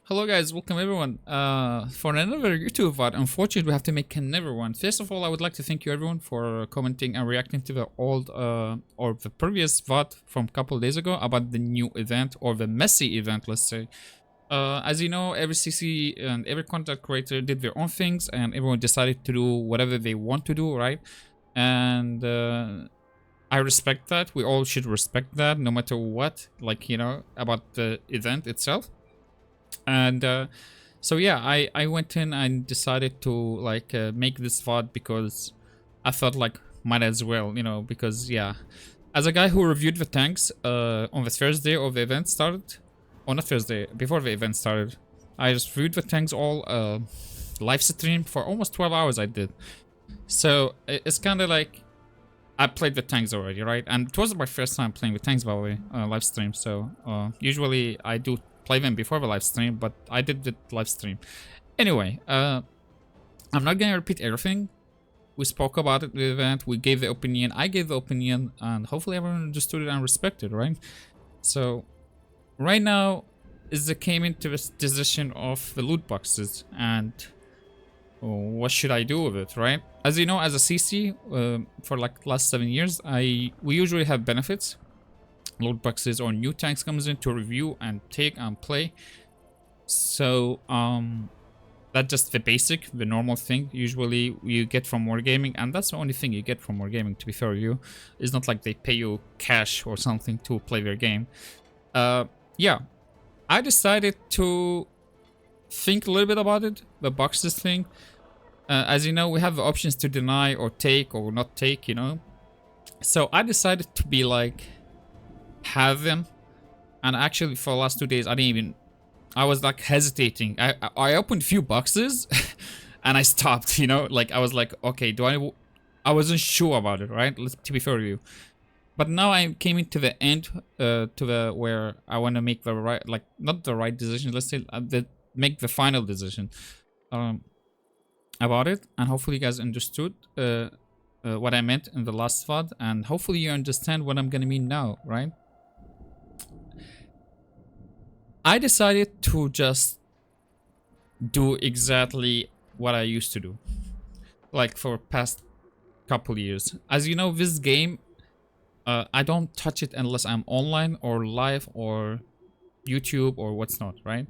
Hello guys, welcome everyone for another YouTube VOD. Unfortunately, we have to make another one. First of all, I would like to thank you everyone for commenting and reacting to the old or the previous VOD from a couple days ago about the new event or the messy event, let's say. As you know, every CC and every content creator did their own things and everyone decided to do whatever they want to do, right? And I respect that. We all should respect that no matter what, like, you know, about the event itself. And so yeah, I went in and decided to like make this VOD because I thought like might as well, you know, because yeah, as a guy who reviewed the tanks on the Thursday of the event started, on a Thursday before the event started, I just reviewed the tanks all live stream for almost 12 hours. I did. So it's kind of like I played the tanks already, right? And it wasn't my first time playing with tanks, by the way, live stream. So usually I do play them before the live stream, but I did the live stream. Anyway, I'm not gonna repeat everything. We spoke about it at the event, we gave the opinion, I gave the opinion, and hopefully everyone understood it and respected, right? So, right now, is the came into this decision of the loot boxes, and what should I do with it, right? As you know, as a CC, for like last 7 years, we usually have benefits. Loot boxes or new tanks comes in to review and take and play. So that's just the basic, the normal thing usually you get from Wargaming, and that's the only thing you get from Wargaming, to be fair with you. It's not like they pay you cash or something to play their game. Yeah, I decided to think a little bit about it, the boxes thing. As you know, we have the options to deny or take or not take, you know. So I decided to be like, have them. And actually for the last 2 days I was like hesitating. I opened a few boxes and I stopped, you know, like I was like, okay, I wasn't sure about it, right? To be fair with you. But now I came into the end to the where I want to make the right, like not the right decision, let's say make the final decision about it. And hopefully you guys understood what I meant in the last VOD, and hopefully you understand what I'm gonna mean now, right? I decided to just do exactly what I used to do, like for past couple years. As you know, this game, I don't touch it unless I'm online or live or YouTube or what's not, right?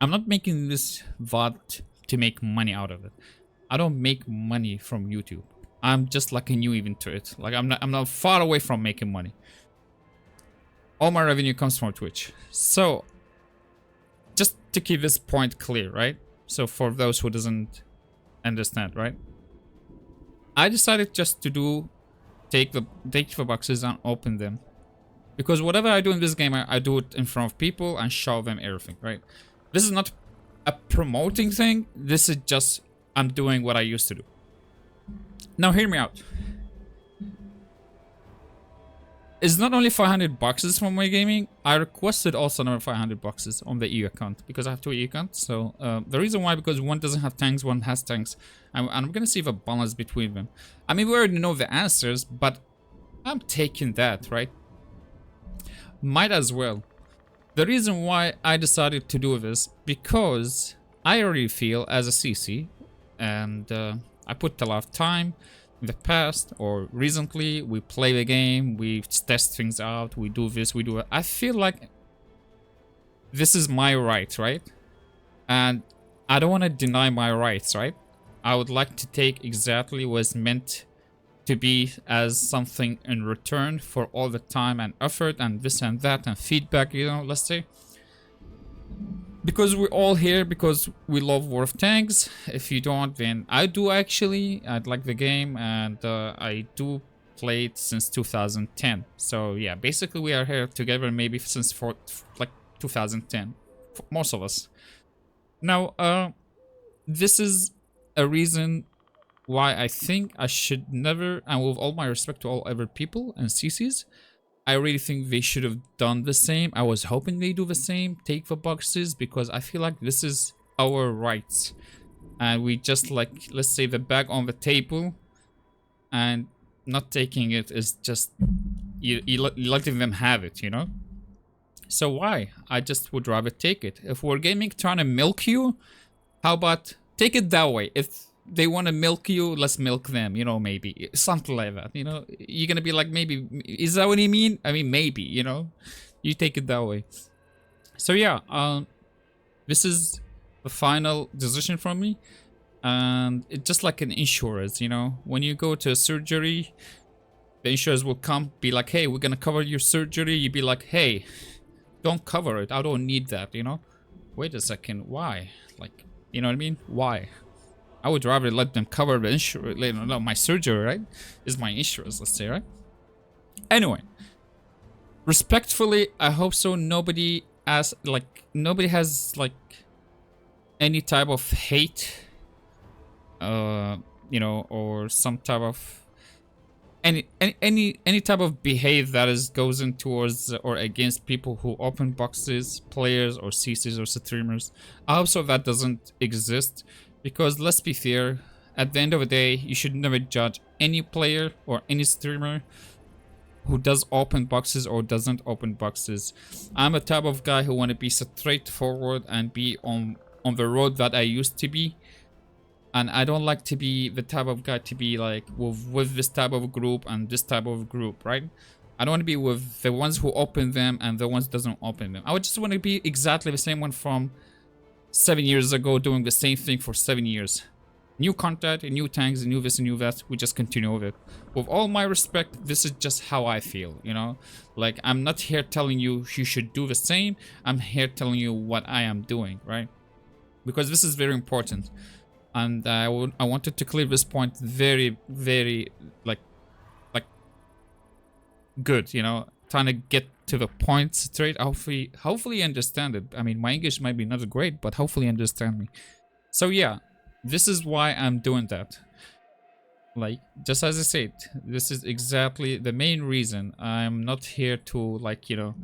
I'm not making this VOD to make money out of it. I don't make money from YouTube. I'm just like a new even to it. Like I'm not far away from making money. All my revenue comes from Twitch. So, just to keep this point clear, right? So for those who doesn't understand, right? I decided just to take the boxes and open them. Because whatever I do in this game, I do it in front of people and show them everything, right? This is not a promoting thing. This is just, I'm doing what I used to do. Now hear me out. It's not only 500 boxes from Wargaming. I requested also another 500 boxes on the EU account because I have 2 EU accounts. So the reason why, because one doesn't have tanks, one has tanks, and I'm gonna see the balance between them. I mean, we already know the answers, but I'm taking that, right? Might as well. The reason why I decided to do this, because I already feel as a CC, and I put a lot of time in the past or recently, we play the game, we test things out, we do this, we do it. I feel like this is my right, right? And I don't want to deny my rights, right? I would like to take exactly what's meant to be as something in return for all the time and effort and this and that and feedback, you know, let's say. Because we're all here because we love War of Tanks. If you don't, then I do actually. I like the game and I do play it since 2010. So yeah, basically we are here together maybe since like 2010, for most of us. Now, this is a reason why I think I should never, and with all my respect to all other people and CCs, I really think they should have done the same. I was hoping they do the same, take the boxes, because I feel like this is our rights. And we just like, let's say the bag on the table and not taking it is just, you letting them have it, you know? So why? I just would rather take it. If Wargaming trying to milk you, how about take it that way? If they want to milk you, let's milk them, you know, maybe. Something like that, you know? You're gonna be like, maybe, is that what you mean? I mean, maybe, you know? You take it that way. So yeah, this is the final decision from me. And it's just like an insurance, you know? When you go to a surgery, the insurance will come, be like, hey, we're gonna cover your surgery. You'd be like, hey, don't cover it. I don't need that, you know? Wait a second, why? Like, you know what I mean? Why? I would rather let them cover the insurance, no, my surgery, right? Is my insurance, let's say, right? Anyway, respectfully, I hope so. Nobody has like any type of hate, you know, or some type of any type of behavior that is goes in towards or against people who open boxes, players or CCs or streamers. I hope so that doesn't exist, because let's be fair, at the end of the day, you should never judge any player or any streamer who does open boxes or doesn't open boxes. I'm a type of guy who want to be straightforward and be on the road that I used to be. And I don't like to be the type of guy to be like with this type of group and this type of group, right? I don't want to be with the ones who open them and the ones who doesn't open them. I would just want to be exactly the same one from 7 years ago, doing the same thing for 7 years. New content, new tanks, new this, new that. We just continue with it. With all my respect, this is just how I feel, you know? Like, I'm not here telling you you should do the same. I'm here telling you what I am doing, right? Because this is very important. And I wanted to clear this point very, very, like good, you know? Trying to get to the point straight. Hopefully you understand it. I mean, my English might be not great, but hopefully you understand me. So yeah. This is why I'm doing that. Like, just as I said, this is exactly the main reason. I'm not here to, like, you know,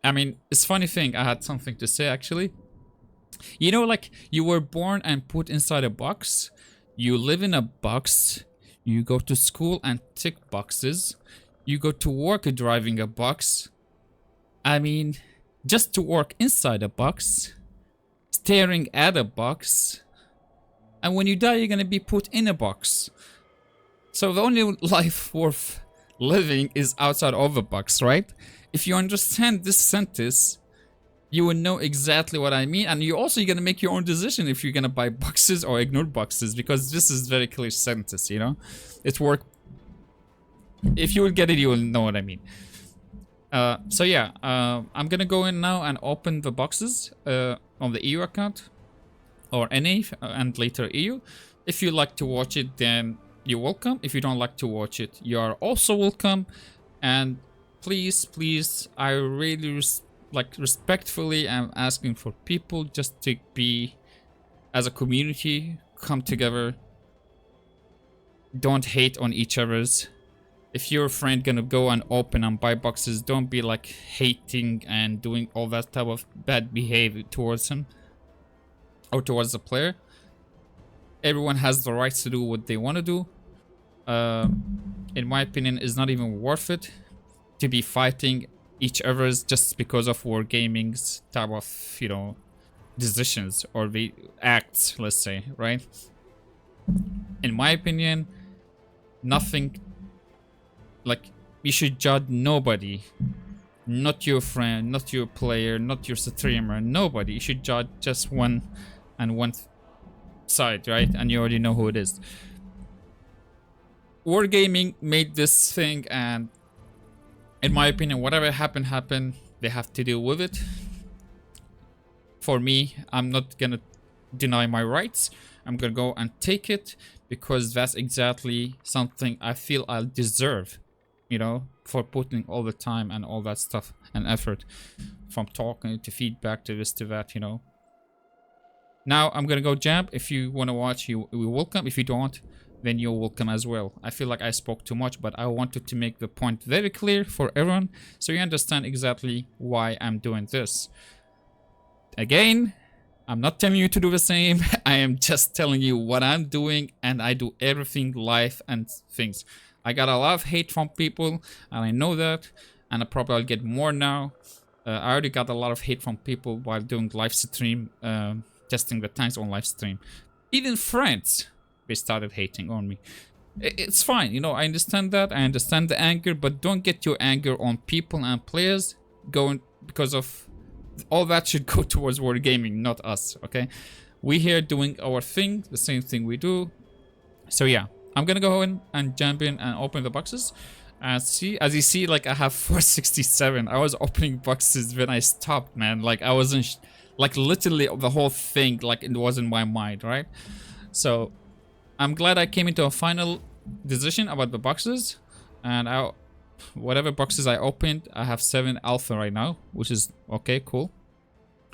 I mean, it's funny thing, I had something to say actually. You know, like, you were born and put inside a box. You live in a box. You go to school and tick boxes. You go to work driving a box. I mean, just to work inside a box. Staring at a box. And when you die, you're gonna be put in a box. So the only life worth living is outside of a box, right? If you understand this sentence, you will know exactly what I mean. And you're gonna make your own decision if you're gonna buy boxes or ignore boxes, because this is very clear sentence, you know? It's work. If you will get it, you will know what I mean. So yeah, I'm gonna go in now and open the boxes on the EU account. Or NA and later EU. If you like to watch it, then you're welcome. If you don't like to watch it, you are also welcome. And please, I really respectfully am asking for people just to be, as a community, come together. Don't hate on each other's. If your friend gonna go and open and buy boxes, don't be like hating and doing all that type of bad behavior towards him. Or towards the player. Everyone has the right to do what they want to do. In my opinion, it's not even worth it to be fighting each other's just because of Wargaming's type of, you know, decisions or the acts, let's say, right? In my opinion, nothing, like, you should judge nobody. Not your friend, not your player, not your streamer, nobody. You should judge just one side, right? And you already know who it is. Wargaming made this thing, and in my opinion, whatever happened. They have to deal with it. For me, I'm not gonna deny my rights. I'm gonna go and take it because that's exactly something I feel I'll deserve, you know, for putting all the time and all that stuff and effort, from talking to feedback to this to that, you know. Now I'm gonna go jump. If you want to watch, you're welcome. If you don't, then you're welcome as well. I feel like I spoke too much, but I wanted to make the point very clear for everyone so you understand exactly why I'm doing this. Again, I'm not telling you to do the same. I am just telling you what I'm doing, and I do everything live and things. I got a lot of hate from people, and I know that, and I probably will get more now. I already got a lot of hate from people while doing live stream, testing the tanks on live stream. Even friends, they started hating on me. It's fine, you know, I understand that. I understand the anger, but don't get your anger on people and players going, because of all that should go towards Wargaming, not us, okay? We here doing our thing, the same thing we do. So yeah, I'm gonna go in and jump in and open the boxes. And see, as you see, like I have 467. I was opening boxes when I stopped, man. Like I wasn't, like literally the whole thing, like it was in my mind, right? So I'm glad I came into a final decision about the boxes, and whatever boxes I opened, I have 7 alpha right now, which is okay, cool.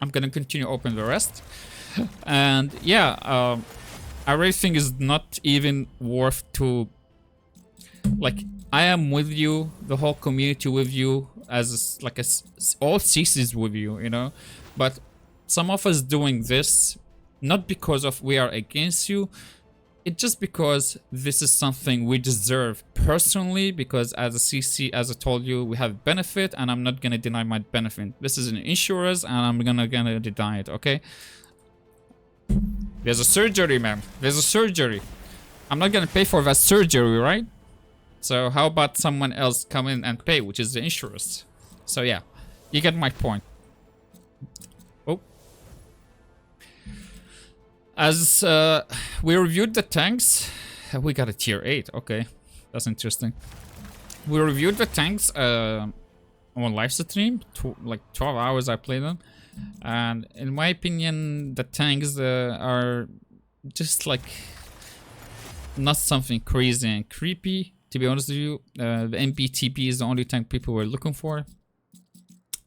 I'm gonna continue open the rest, and yeah, I really think it's not even worth to, like, I am with you, the whole community with you, as like all CCs with you, you know, but some of us doing this not because of we are against you. It's just because this is something we deserve personally, because as a CC, as I told you, we have benefit, and I'm not gonna deny my benefit. This is an insurance, and I'm gonna deny it, okay? There's a surgery, man. There's a surgery. I'm not gonna pay for that surgery, right? So how about someone else come in and pay, which is the insurance? So yeah, you get my point. Oh. As we reviewed the tanks, we got a tier 8. Okay, that's interesting. We reviewed the tanks on live stream, like 12 hours I played them, and in my opinion, the tanks are just like not something crazy and creepy. To be honest with you, the MBTB is the only tank people were looking for,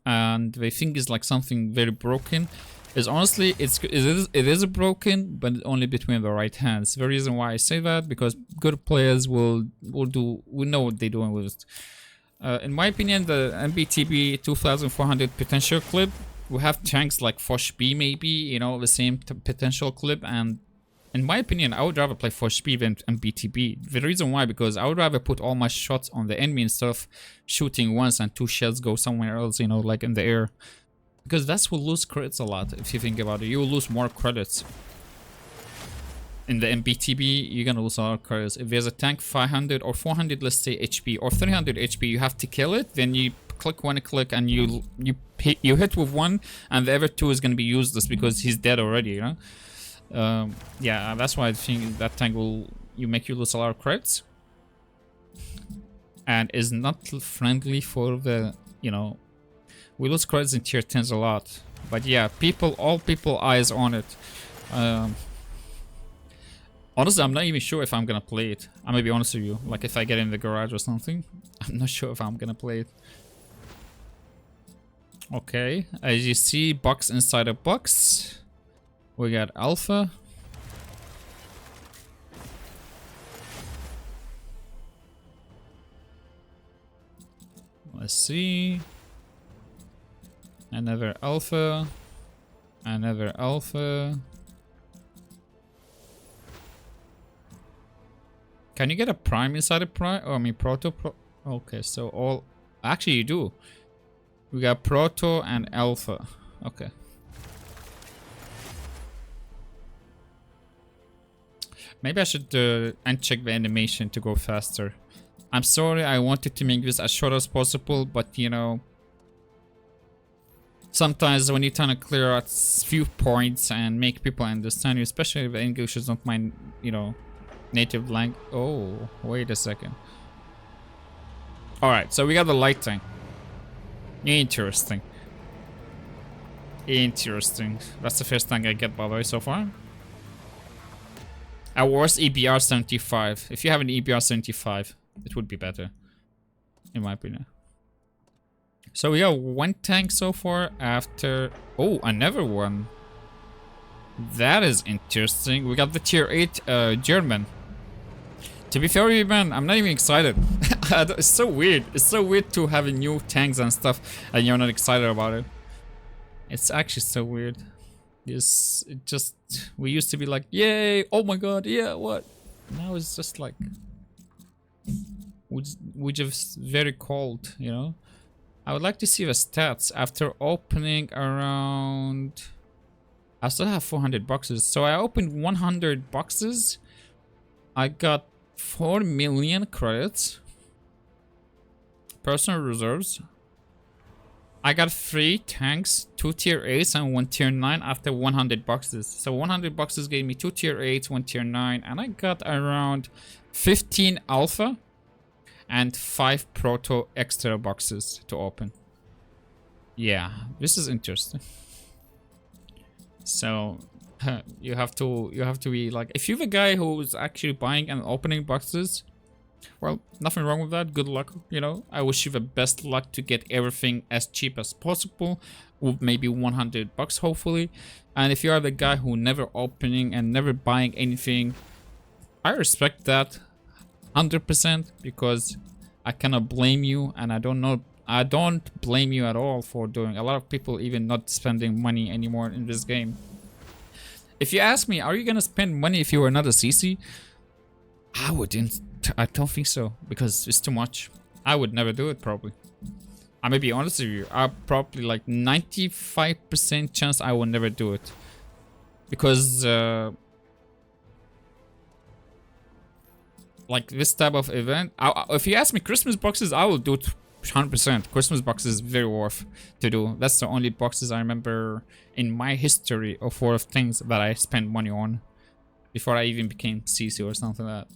and they think it's like something very broken. Is honestly, it is broken, but only between the right hands. The reason why I say that, because good players will know what they're doing with it. In my opinion, the MBTB 2400 potential clip, we have tanks like Foch B, maybe, you know, the same potential clip, and in my opinion, I would rather play Foch B than MBTB. The reason why, because I would rather put all my shots on the enemy instead of shooting once and 2 shells go somewhere else, you know, like in the air. Because that's will lose credits a lot, if you think about it. You will lose more credits. In the MBTB, you're gonna lose a lot of credits. If there's a tank 500 or 400, let's say, HP, or 300 HP, you have to kill it, then you click one click and you hit with one, and the other 2 is gonna be useless because he's dead already, you know? Yeah, that's why I think that tank will make you lose a lot of credits. And is not friendly for the, you know, we lose credits in tier 10s a lot. But yeah, all people eyes on it. Honestly, I'm not even sure if I'm gonna play it. I'm gonna be honest with you. Like if I get in the garage or something, I'm not sure if I'm gonna play it. Okay, as you see, box inside a box. We got alpha. Let's see. Another alpha. Another alpha. Can you get a prime inside a prime? Oh, I mean proto. Okay, so all. Actually, you do. We got proto and alpha. Okay. Maybe I should uncheck the animation to go faster. I'm sorry, I wanted to make this as short as possible, but you know, sometimes when you're trying to clear out few points and make people understand you, especially if the English is not my, you know, native language. Oh, wait a second. Alright, so we got the light tank. Interesting. Interesting. That's the first thing I get, by the way, so far. At worst, EBR 75. If you have an EBR 75, it would be better, in my opinion. So we got one tank so far after... Oh, another one. That is interesting. We got the tier 8 German. To be fair with you, man, I'm not even excited. It's so weird. It's so weird to have new tanks and stuff and you're not excited about it. It's actually so weird. We used to be like, yay, oh my god, yeah, what? Now it's just like, we just very cold, you know? I would like to see the stats after opening around... I still have 400 boxes. So I opened 100 boxes. I got 4 million credits. Personal reserves. I got 3 tanks, 2 tier 8s and 1 tier 9 after 100 boxes. So 100 boxes gave me 2 tier 8s, 1 tier 9, and I got around 15 alpha and 5 proto extra boxes to open. Yeah, this is interesting. So you have to be like, if you're the guy who's actually buying and opening boxes, well, nothing wrong with that. Good luck, you know. I wish you the best luck to get everything as cheap as possible, with maybe 100 bucks hopefully. And if you are the guy who never opening and never buying anything, I respect that 100%, because I cannot blame you, and I don't blame you at all for doing. A lot of people even not spending money anymore in this game. If you ask me, are you gonna spend money if you were not a CC? I wouldn't. I don't think so, because it's too much. I would never do it probably. I may be honest with you. I probably like 95% chance I will never do it, because like this type of event, if you ask me Christmas boxes, I will do it 100%. Christmas boxes is very worth to do. That's the only boxes I remember in my history of worth things that I spent money on before I even became CC or something like that.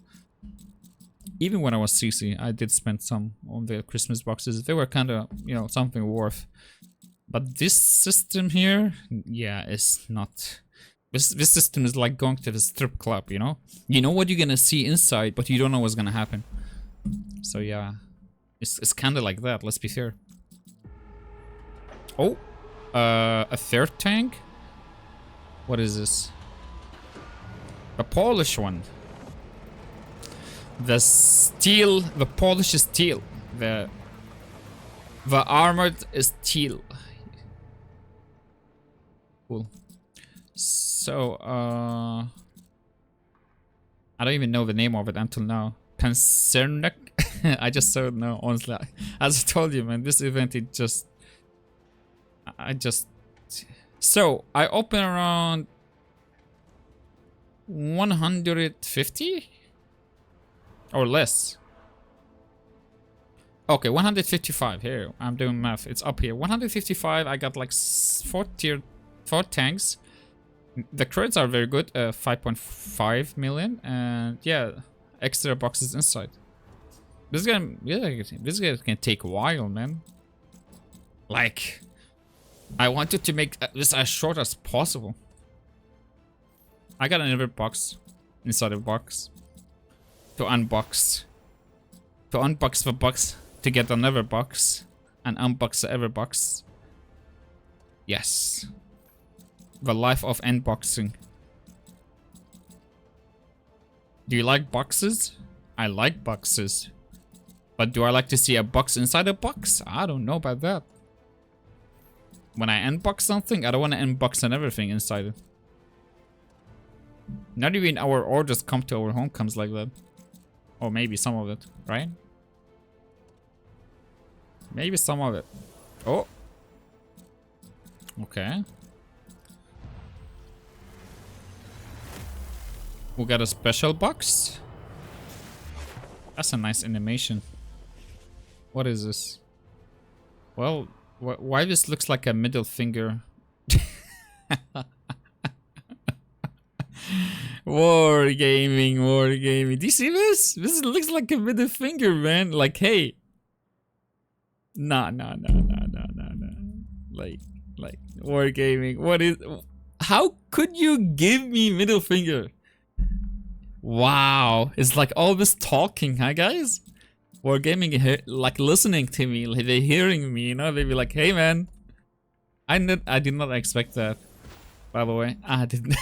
Even when I was CC, I did spend some on the Christmas boxes. They were kind of, you know, something worth. But this system here, yeah, is not. This system is like going to the strip club, you know? You know what you're gonna see inside, but you don't know what's gonna happen. So yeah, it's kind of like that, let's be fair. Oh, a third tank? What is this? A Polish one. The steel, the Polish steel. The armored steel. Cool. So, I don't even know the name of it until now. Panzernik? I just don't know, honestly. As I told you, man, this event, it just... So, I open around 150? Or less. Okay, 155. Here, I'm doing math. It's up here. 155, I got like 4 tanks. The credits are very good. 5.5 million. And yeah, extra boxes inside. This game, yeah, this game can take a while, man. Like, I wanted to make this as short as possible. I got another box inside the box to unbox. To unbox the box to get another box and unbox the other box. Yes. The life of unboxing. Do you like boxes? I like boxes. But do I like to see a box inside a box? I don't know about that. When I unbox something, I don't want to unbox and everything inside it. Not even our orders come to our home comes like that. Or maybe some of it, right? Maybe some of it. Oh. Okay. We got a special box. That's a nice animation. What is this? Well, why this looks like a middle finger? Wargaming. Do you see this? This looks like a middle finger, man. Like, hey. Nah. Like, Wargaming. What is... How could you give me middle finger? Wow. It's like all this talking, huh, guys? Wargaming, like, listening to me. Like, they're hearing me, you know? They be like, hey, man. I did not expect that. By the way, I didn't.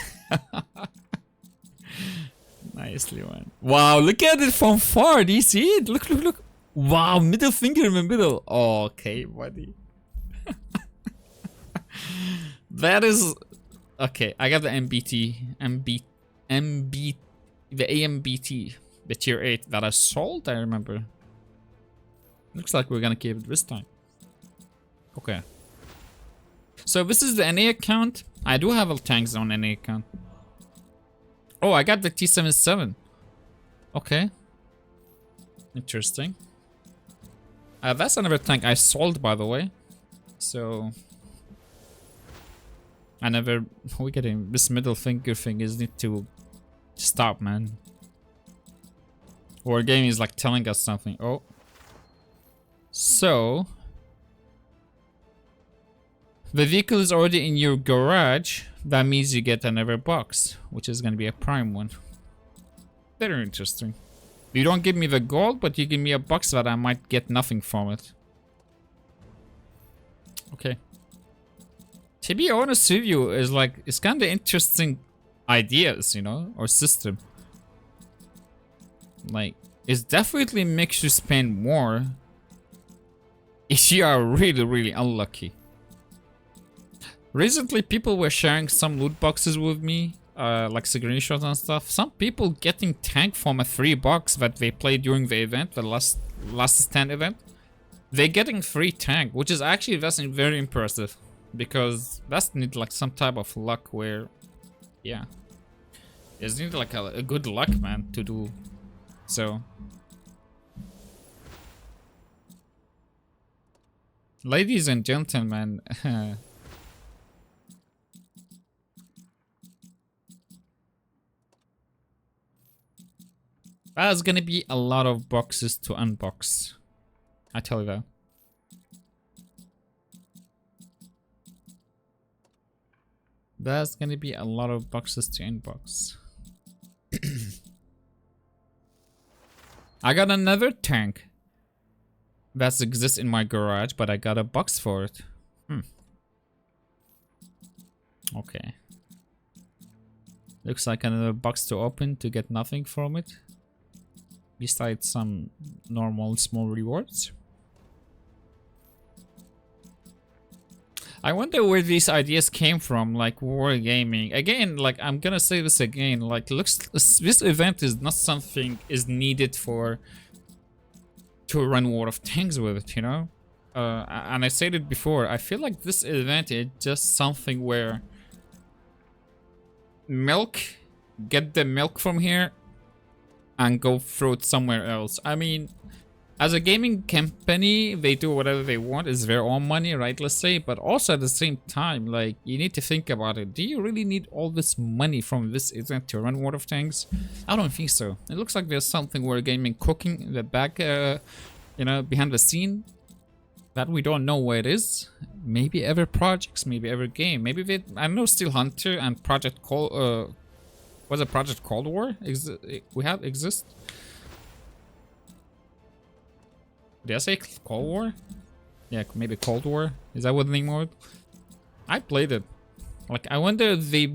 Nicely, man. Wow, look at it from far. Do you see it? Look. Wow, middle finger in the middle. Oh, okay, buddy. That is... Okay, I got the the AMBT, the tier 8 that I sold, I remember. Looks like we're gonna keep it this time. Okay. So this is the NA account. I do have tanks on NA account. Oh, I got the T-77. Okay. Interesting. That's another tank I sold, by the way. So I never. We getting this middle finger thing is need to stop, man. Wargaming is like telling us something. Oh. So the vehicle is already in your garage. That means you get another box, which is gonna be a prime one. Very interesting. You don't give me the gold, but you give me a box that I might get nothing from it. Okay. To be honest with you, is like it's kind of interesting ideas, you know, or system. Like, it definitely makes you spend more if you are really, really unlucky. Recently, people were sharing some loot boxes with me, like screenshots and stuff. Some people getting tank from a free box that they played during the event, the last stand event. They're getting free tank, which is actually that's very impressive, because that's need like some type of luck where, yeah, it's need like a good luck, man, to do so. Ladies and gentlemen, there's gonna be a lot of boxes to unbox. I tell you that. There's gonna be a lot of boxes to unbox. I got another tank that exists in my garage, but I got a box for it. Okay. Looks like another box to open to get nothing from it, besides some normal small rewards. I wonder where these ideas came from, like Wargaming. Again, like I'm gonna say this again, like this event is not something is needed for to run War of Tanks with it, you know? And I said it before, I feel like this event is just something where get the milk from here and go throw it somewhere else. I mean, as a gaming company, they do whatever they want. It's their own money, right? Let's say. But also at the same time, like, you need to think about it. Do you really need all this money from this event to run World of Tanks? I don't think so. It looks like there's something Wargaming cooking in the back, you know, behind the scene that we don't know where it is. Maybe every projects, maybe every game. Maybe they, I know Steel Hunter and Project Cold, was it Project Cold War? Exist? Did I say Cold War? Yeah, maybe Cold War. Is that what the name was? I played it. Like, I wonder if they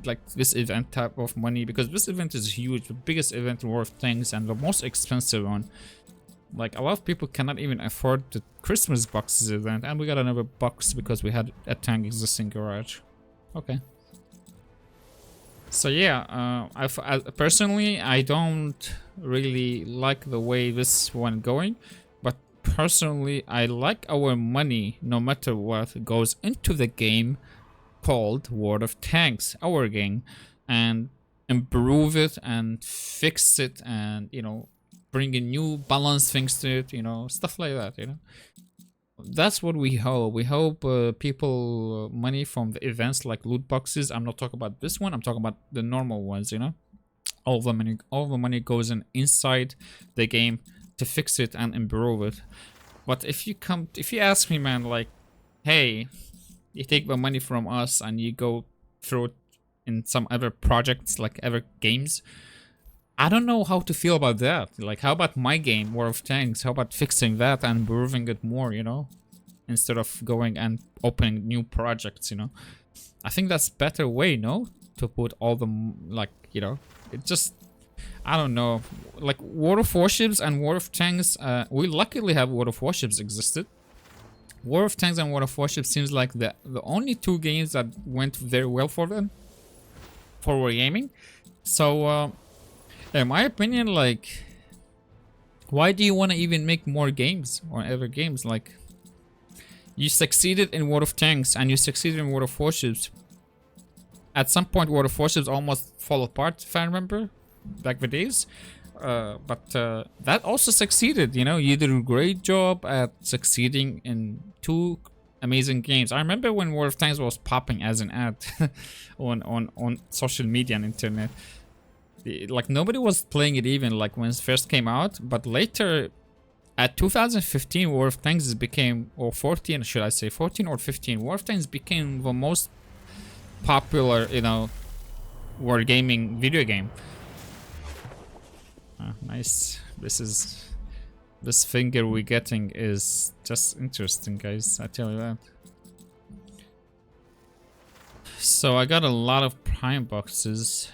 like this event type of money, because this event is huge, the biggest event in World of Tanks and the most expensive one. Like, a lot of people cannot even afford the Christmas boxes event, and we got another box because we had a tank existing garage. Okay. So yeah, personally, I don't really like the way this one going, but personally, I like our money, no matter what, goes into the game called World of Tanks, our game, and improve it and fix it, and, you know, bring in new balance things to it, you know, stuff like that, you know. That's what we hope. We hope people money from the events like loot boxes. I'm not talking about this one. I'm talking about the normal ones, you know. All the money goes in inside the game to fix it and improve it. But if you ask me, man, like, hey, you take the money from us and you go throw it in some other projects, like other games, I don't know how to feel about that. Like, how about my game, War of Tanks? How about fixing that and improving it more, you know? Instead of going and opening new projects, you know? I think that's better way, no? To put all the, like, you know? It just, I don't know. Like, War of Warships and War of Tanks, we luckily have War of Warships existed. War of Tanks and War of Warships seems like the only two games that went very well for them. For Wargaming. So, in my opinion, like, why do you want to even make more games or other games? Like, You succeeded in World of Tanks and you succeeded in World of Warships. At some point, World of Warships almost fall apart, if I remember, back the days. But that also succeeded, you know. You did a great job at succeeding in 2 amazing games. I remember when World of Tanks was popping as an ad on social media and internet. Like, nobody was playing it even, like, when it first came out. But later, at 2015, World of Tanks became, or 14, should I say, 14 or 15, World of Tanks became the most popular, you know, wargaming video game. Nice. This finger we're getting is just interesting, guys. I tell you that. So I got a lot of prime boxes.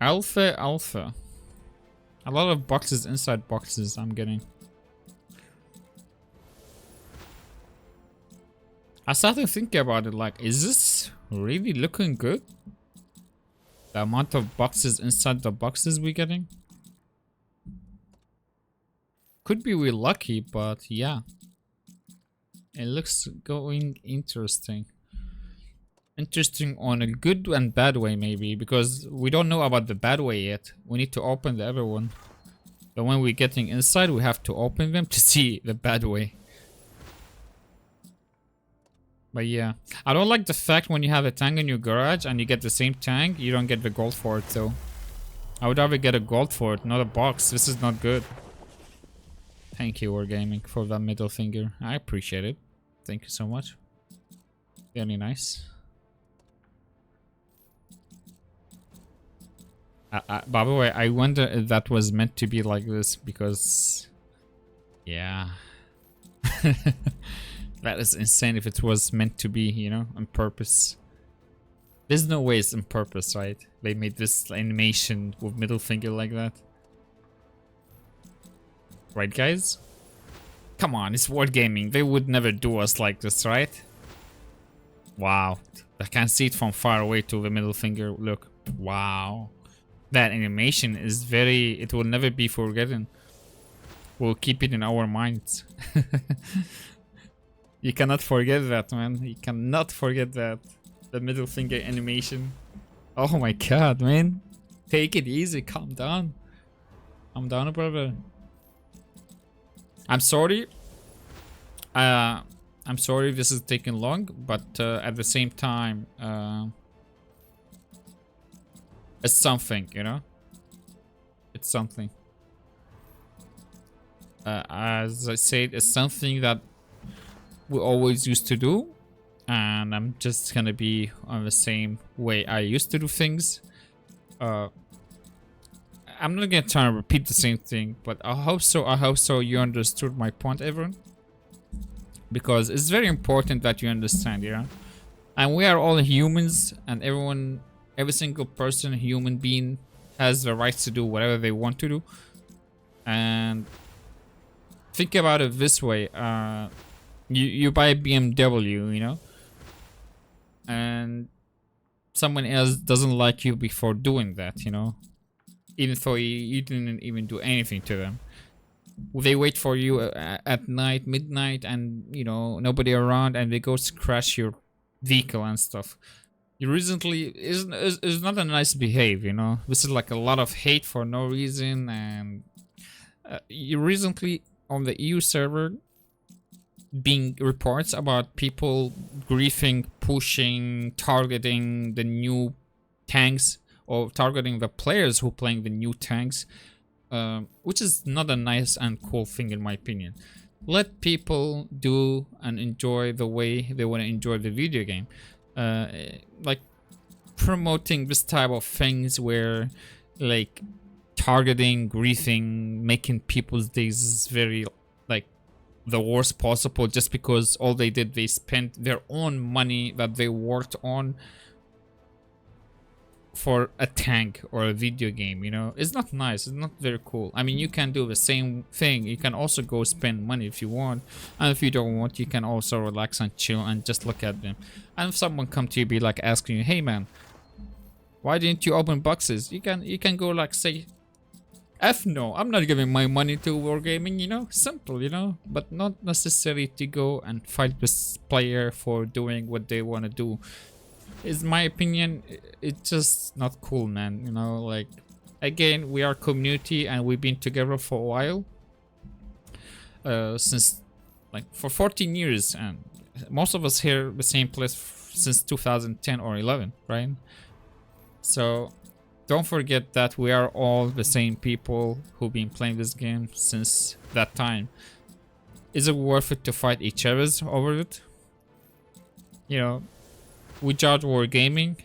Alpha. A lot of boxes inside boxes I'm getting. I started thinking about it, like, is this really looking good? The amount of boxes inside the boxes we're getting? Could be we're lucky, but yeah. It looks going interesting. Interesting on a good and bad way, maybe, because we don't know about the bad way yet. We need to open the other one. The one we're getting inside, we have to open them to see the bad way. But yeah, I don't like the fact when you have a tank in your garage and you get the same tank, you don't get the gold for it though. I would rather get a gold for it, not a box. This is not good. Thank you, Wargaming, for that middle finger. I appreciate it. Thank you so much. Very nice. By the way, I wonder if that was meant to be like this, because... yeah. That is insane if it was meant to be, you know, on purpose. There's no way it's on purpose, right? They made this animation with middle finger like that. Right, guys? Come on, it's Wargaming. They would never do us like this, right? Wow. I can see it from far away to the middle finger. Look. Wow. That animation is very... it will never be forgotten. We'll keep it in our minds. You cannot forget that, man. You cannot forget that. The middle finger animation. Oh my god, man. Take it easy. Calm down. Calm down, brother. I'm sorry. I'm sorry if this is taking long, but at the same time, it's something, you know? It's something. As I said, it's something that we always used to do, and I'm just gonna be on the same way I used to do things. I'm not gonna try to repeat the same thing, but I hope so you understood my point, everyone, because it's very important that you understand, you know. And we are all humans, and every single person, human being, has the right to do whatever they want to do. And think about it this way. You buy a BMW, you know, and someone else doesn't like you before doing that, you know, even though you didn't even do anything to them. They wait for you at night, midnight, and, you know, nobody around, and they go to crash your vehicle and stuff. You recently is not a nice behave, you know. This is like a lot of hate for no reason, and you recently on the EU server being reports about people griefing, pushing, targeting the new tanks, or targeting the players who playing the new tanks, which is not a nice and cool thing in my opinion. Let people do and enjoy the way they want to enjoy the video game. Like promoting this type of things where like targeting, griefing, making people's days is very like the worst possible, just because all they did, they spent their own money that they worked on for a tank or a video game, you know. It's not nice, it's not very cool. I mean, you can do the same thing. You can also go spend money if you want, and if you don't want, you can also relax and chill and just look at them. And if someone come to you, be like asking you, hey man, Why didn't you open boxes? You can go like say, F no, I'm not giving my money to Wargaming, you know? Simple, you know? But not necessary to go and fight this player for doing what they want to do. Is my opinion, it's just not cool, man, you know? Like, again, we are community and we've been together for a while. Since, like, for 14 years, and most of us here the same place since 2010 or 11, right? So don't forget that we are all the same people who've been playing this game since that time. Is it worth it to fight each other over it? You know, we judge Wargaming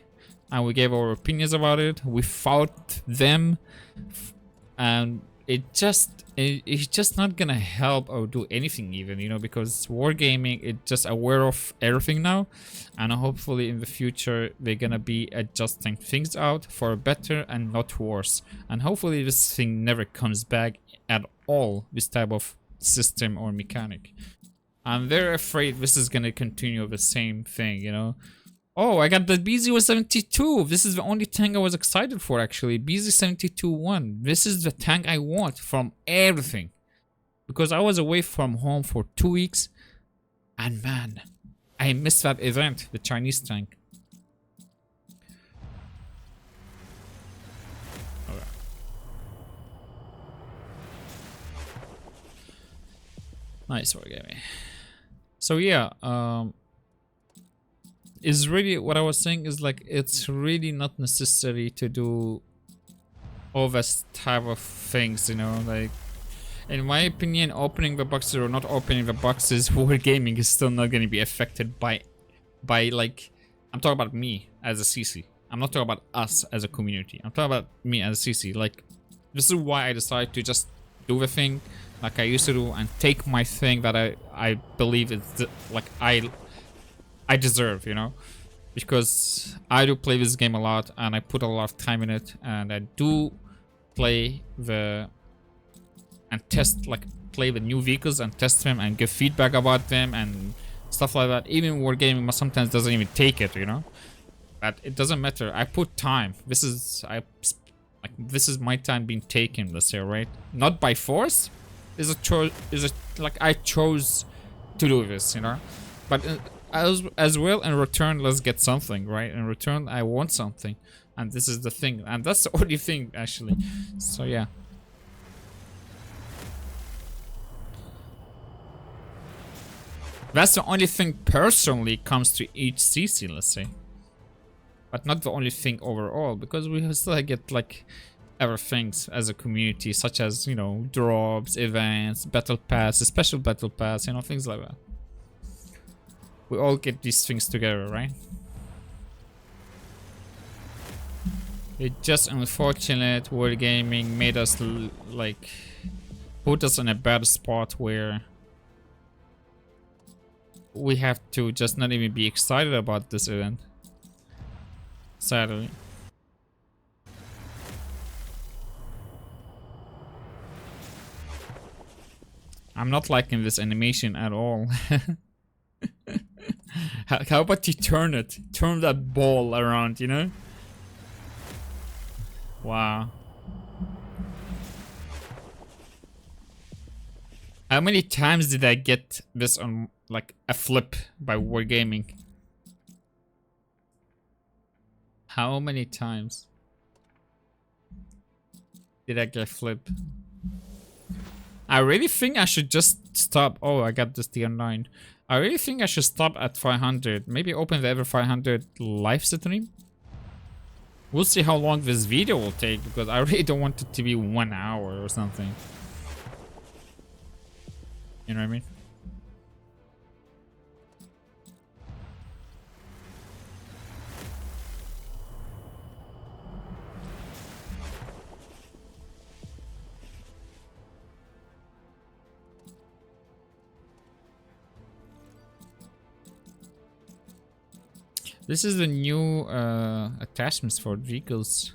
and we gave our opinions about it. We fought them, and it's just not gonna help or do anything even, you know, because Wargaming is just aware of everything now, and hopefully in the future they're gonna be adjusting things out for better and not worse, and hopefully this thing never comes back at all, this type of system or mechanic. And they're afraid this is gonna continue the same thing, you know. Oh, I got the BZ-72. This is the only tank I was excited for, actually. BZ-72-1. This is the tank I want from everything. Because I was away from home for 2 weeks. And man, I missed that event, the Chinese tank. Okay. Nice Wargaming. So yeah, is really what I was saying is like it's really not necessary to do all this type of things, you know. Like, in my opinion, opening the boxes or not opening the boxes, Wargaming is still not going to be affected by like, I'm talking about me as a CC. I'm not talking about us as a community. I'm talking about me as a CC. Like, this is why I decided to just do the thing like I used to do and take my thing that I believe is like I deserve, you know, because I do play this game a lot and I put a lot of time in it, and I do play and play the new vehicles and test them and give feedback about them and stuff like that. Even Wargaming sometimes doesn't even take it, you know, but it doesn't matter. I put time. This is my time being taken, let's say, right? Not by force. Like I chose to do this, you know, but as well, in return, let's get something, right? In return, I want something, and this is the thing, and that's the only thing, actually. So yeah. That's the only thing personally comes to each CC, let's say. But not the only thing overall, because we still get like other things as a community, such as, you know, drops, events, battle pass, special battle pass, you know, things like that. We all get these things together, right? It's just unfortunate Wargaming made us like put us in a bad spot where we have to just not even be excited about this event. Sadly. I'm not liking this animation at all. How about you turn it? Turn that ball around, you know? Wow. How many times did I get this on like a flip by Wargaming? How many times did I get flip? I really think I should just stop. Oh, I got this DR9. I really think I should stop at 500. Maybe open the ever 500 live stream. We'll see how long this video will take, because I really don't want it to be 1 hour or something. You know what I mean? This is the new attachments for vehicles.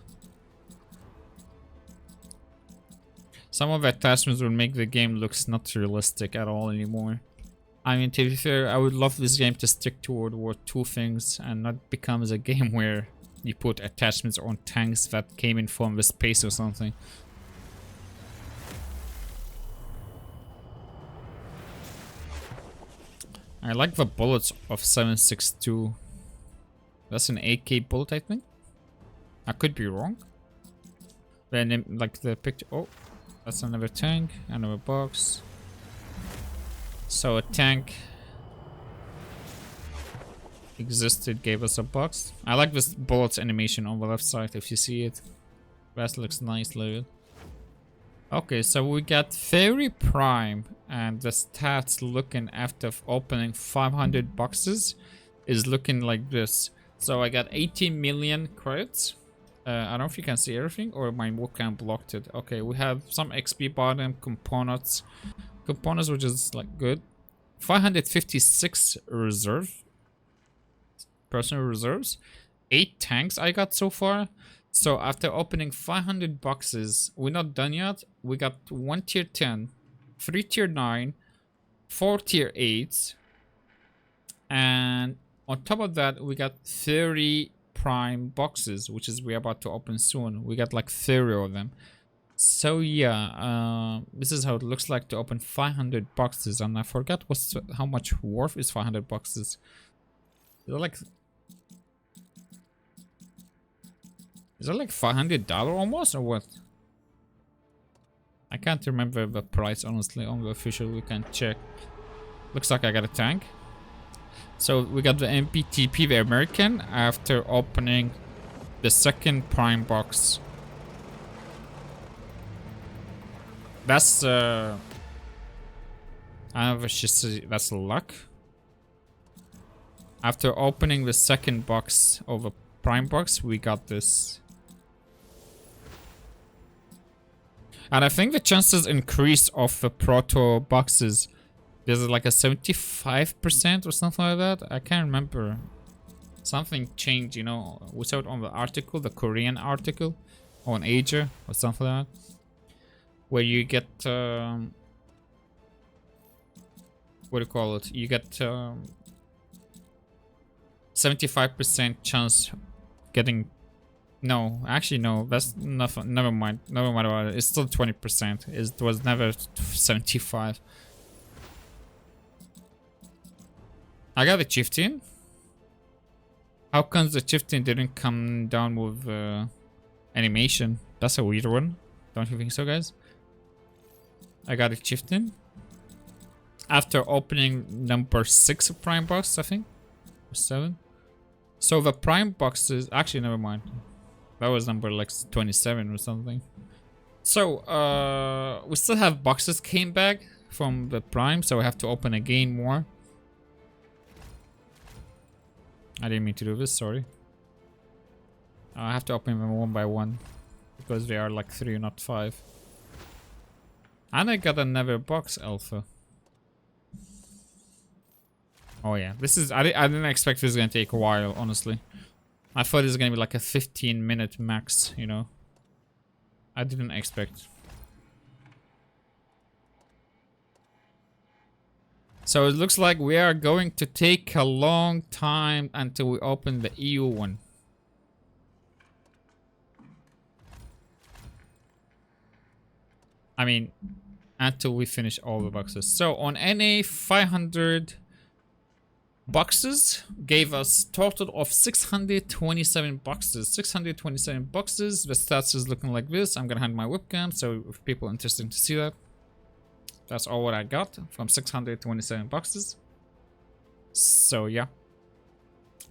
Some of the attachments will make the game looks not realistic at all anymore. I mean, to be fair, I would love this game to stick toward War 2 things and not becomes a game where you put attachments on tanks that came in from the space or something. I like the bullets of 7.62. That's an AK bullet, I think. I could be wrong. Then, like the picture. Oh, that's another tank, another box. So a tank existed, gave us a box. I like this bullets animation on the left side. If you see it, that looks nice. Look. Okay, so we got Fairy Prime, and the stats looking after opening 500 boxes is looking like this. So I got 18 million credits. I don't know if you can see everything or my webcam blocked it. Okay, we have some XP bottom components, which is like good. 556 reserve, personal reserves. 8 tanks I got so far. So after opening 500 boxes, we're not done yet. We got 1 tier 10, 3 tier 9, 4 tier 8s, and on top of that we got 30 prime boxes, which is we're about to open soon. We got like 30 of them. So yeah, this is how it looks like to open 500 boxes, and I forgot how much worth is 500 boxes. Is it like $500 almost, or what? I can't remember the price honestly. On the official we can check. Looks like I got a tank. So we got the MPTP, the American, after opening the second prime box. That's I don't know if that's luck. After opening the second box of a prime box, we got this. And I think the chances increase of the proto boxes. There's like a 75% or something like that. I can't remember. Something changed, you know. We saw it on the article, the Korean article on Asia or something like that, where you get what do you call it? You get 75% chance getting. No, actually no. That's nothing. Never mind. Never mind about it. It's still 20%. It was never 75. I got a chieftain. How comes the chieftain didn't come down with animation? That's a weird one. Don't you think so, guys? I got a chieftain. After opening number 6 of prime box, I think. Or 7. So the prime boxes... Actually, never mind. That was number like 27 or something. So, we still have boxes came back from the prime. So we have to open again more. I didn't mean to do this, sorry. I have to open them one by one. Because they are like 3, not 5. And I got another box alpha. Oh yeah, this is... I didn't expect this is gonna take a while, honestly. I thought it was gonna be like a 15-minute max, you know. I didn't expect. So it looks like we are going to take a long time until we open the EU one. I mean, until we finish all the boxes. So on NA, 500 boxes gave us total of 627 boxes. 627 boxes. The stats is looking like this. I'm gonna hand my webcam, so if people are interested to see that. That's all what I got from 627 boxes. So yeah.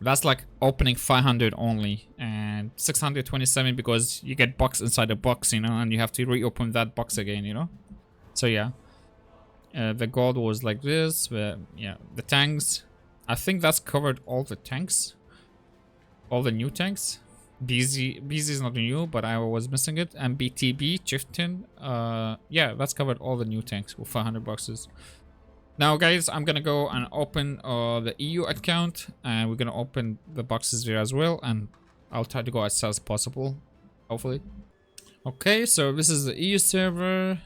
That's like opening 500 only. And 627 because you get box inside a box, you know, and you have to reopen that box again, you know. So yeah. The gold was like this. The tanks. I think that's covered all the tanks. All the new tanks. BZ is not new, but I was missing it. And BTB, Chieftain. Yeah, that's covered all the new tanks with 500 boxes. Now, guys, I'm gonna go and open the EU account, and we're gonna open the boxes here as well. And I'll try to go as fast as possible, hopefully. Okay, so this is the EU server,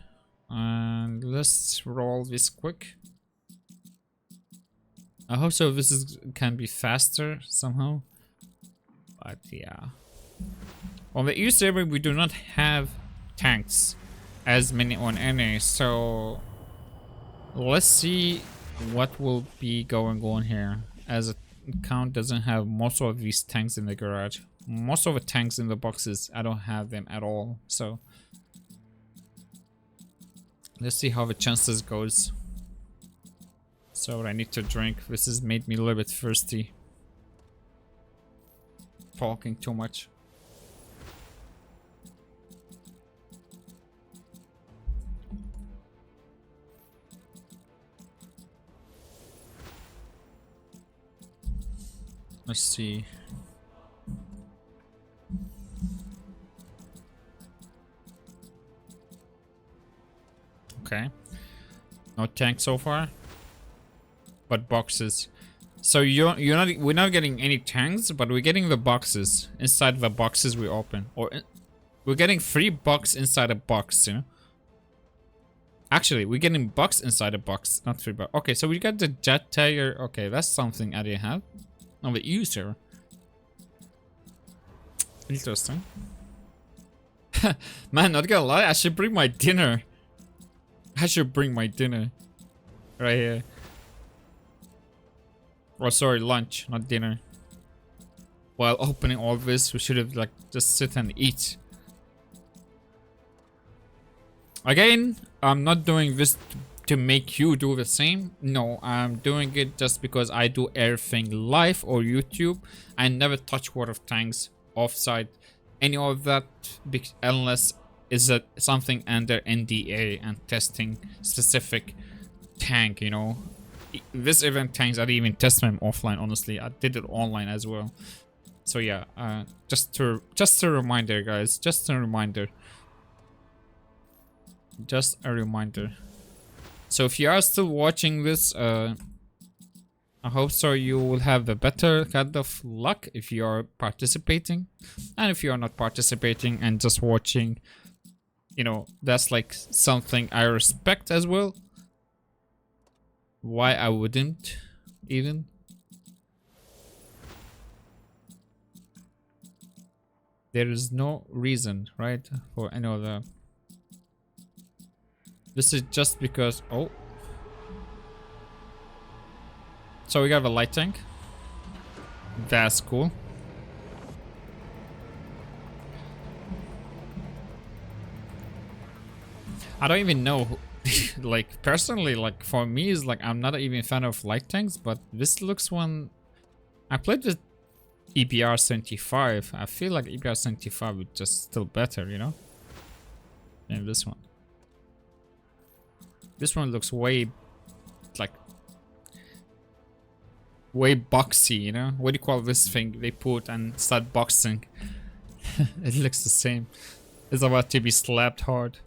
and let's roll this quick. I hope so. This can be faster somehow. But yeah. On the EU server, we do not have tanks as many on NA, so let's see what will be going on here. As account doesn't have most of these tanks in the garage. Most of the tanks in the boxes, I don't have them at all. So let's see how the chances goes. So I need to drink. This has made me a little bit thirsty. Talking too much. Let's see. Okay. No tank so far. But boxes. So we're not getting any tanks, but we're getting the boxes. Inside the boxes we open. We're getting 3 bucks inside a box, you know? Actually, we're getting bucks inside a box, not 3 bucks. Okay, so we got the jet tiger. Okay, that's something I didn't have. No, the user. Interesting. Man, not gonna lie, I should bring my dinner. I should bring my dinner. Right here. Oh, sorry, lunch, not dinner. While opening all this, we should have like just sit and eat. Again, I'm not doing this to make you do the same. No, I'm doing it just because I do everything live or YouTube. I never touch World of Tanks offside, any of that, unless it's something under NDA and testing specific tank, you know. This event tanks, I didn't even test them offline, honestly. I did it online as well. So yeah, just a reminder, guys. Just a reminder. Just a reminder. So if you are still watching this, I hope so you will have a better kind of luck if you are participating. And if you are not participating and just watching, you know, that's like something I respect as well. Why I wouldn't even. There is no reason, right, for any of that. This is just because, oh. So we got a light tank. That's cool. I don't even know who, like personally, like for me is like I'm not even a fan of light tanks, but this looks one. I played with EBR 75. I feel like EBR 75 is just still better, you know, than this one. This one looks way like way boxy, you know. What do you call this thing they put and start boxing? It looks the same. It's about to be slapped hard.